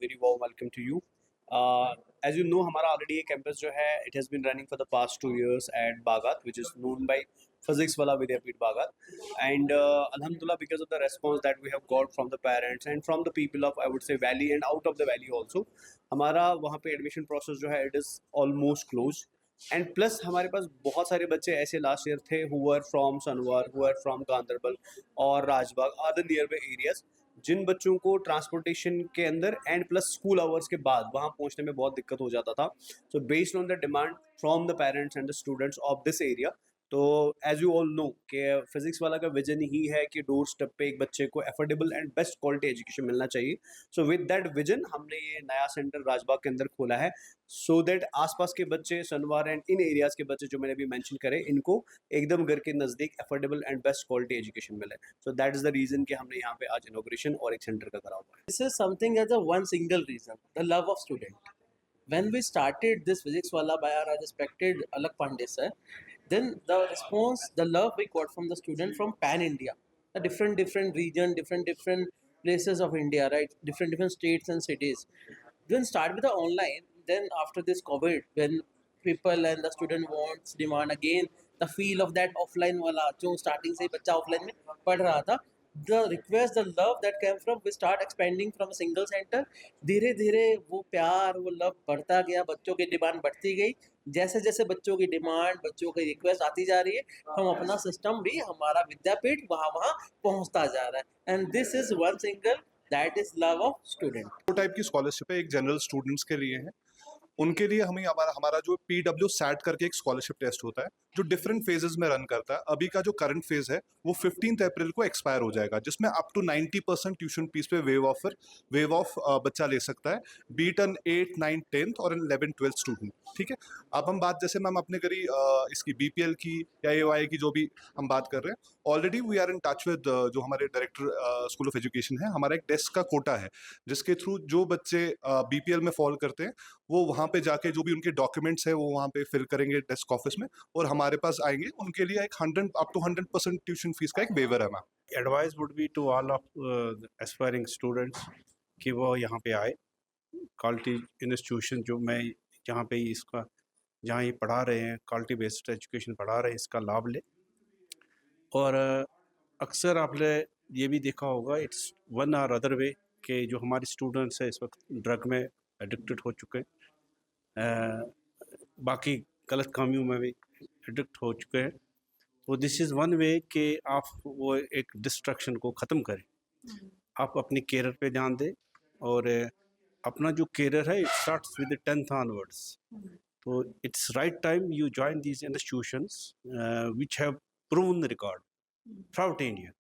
very warm welcome to you. As you know, हमारा already एक campus जो है, it has been running for the past 2 years at Bagat, which is known by Physics Wala Vidyapeeth Bagat. And Alhamdulillah, because of the response that we have got from the parents and from the people of, I would say, Valley and out of the Valley also, हमारा वहाँ पे admission process जो है, it is almost closed. And plus हमारे पास बहुत सारे बच्चे ऐसे लास्ट ईयर थे who were from Sonwar, who were from Ganderbal और Rajbagh other nearby areas, जिन बच्चों को ट्रांसपोर्टेशन के अंदर एंड प्लस स्कूल आवर्स के बाद वहाँ पहुँचने में बहुत दिक्कत हो जाता था. So based on the demand from the parents and the students of this area, तो एज यू ऑल नो कि फिजिक्स वाला का विजन ही है कि डोर स्टेप पे एक बच्चे को affordable and best quality education मिलना चाहिए. सो विद दैट विजन हमने ये नया सेंटर राजबाग के अंदर खोला है, सो दैट आसपास के बच्चे सनवार एंड इन एरियाज के बच्चे जो मैंने अभी मेंशन करे, इनको एकदम घर के नज़दीक affordable and best quality education मिले. So that is the reason कि हमने यहाँ पे आज इनोग्रेशन और एक सेंटर का करा हुआ है. This is something as a one single reason, the love of student. When we started this physics wala by our respected Alak Pandey sir, then the response, the love we got from the student from pan India, the different region, different places of India, right? Different states and cities. Then start with the online. Then after this COVID, when people and the student wants demand again the feel of that offline wala, जो starting से बच्चा offline में पढ़ रहा था, the request, the love that came from, we start expanding from a single center. धीरे धीरे वो प्यार, वो लव बढ़ता गया, बच्चों की डिमांड बढ़ती गई. जैसे जैसे बच्चों की डिमांड, बच्चों की रिक्वेस्ट आती जा रही है, हम अपना सिस्टम भी, हमारा विद्यापीठ वहाँ वहाँ पहुँचता जा रहा है. And this is one single, that is love of student. दो टाइप की स्कॉलरशिप है, एक जनरल स्टूडेंट्स के लिए है, उनके लिए हमें हमारा जो PW SAT करके एक स्कॉलरशिप टेस्ट होता है जो डिफरेंट फेजेस में रन करता है. अभी का जो करंट फेज है वो 15 अप्रैल को एक्सपायर हो जाएगा, जिसमें अप टू 90% ट्यूशन फीस पे वेव ऑफ बच्चा ले सकता है, बीट एन 8, 9, 10th और 11, 12th स्टूडेंट. ठीक है. अब हम बात जैसे मैम अपने करी इसकी BPL की या AOI की जो भी हम बात कर रहे हैं, already we are in touch with जो हमारे डायरेक्टर स्कूल ऑफ एजुकेशन है. हमारा एक डेस्क का कोटा है जिसके थ्रू जो बच्चे BPL में फॉल करते हैं वो वहाँ पे जाके जो भी उनके डॉक्यूमेंट्स है वो वहाँ पे फिल करेंगे डेस्क ऑफिस में और हमारे पास आएंगे. उनके लिए एक 100% ट्यूशन फीस का एक वेवर है ma'am. Advice would be to all of aspiring students कि वो यहाँ पे आए. क्वालिटी इंस्टीट्यूशन जो मैं यहाँ पे इसका जहाँ ये पढ़ा रहे हैं, क्वालिटी बेस्ड एजुकेशन पढ़ा रहे हैं, इसका लाभ ले. और अक्सर आपने ये भी देखा होगा, इट्स वन और अदर वे कि जो हमारे स्टूडेंट्स हैं इस वक्त ड्रग में एडिक्टेड हो चुके हैं, बाकी गलत कामियों में भी एडिक्ट हो चुके हैं. तो दिस इज़ वन वे कि आप वो एक डिस्ट्रक्शन को ख़त्म करें. आप अपने कैरियर पे ध्यान दें और अपना जो कैरियर है it starts with 10th onwards. तो it's right time you join these institutions which have proven record throughout India.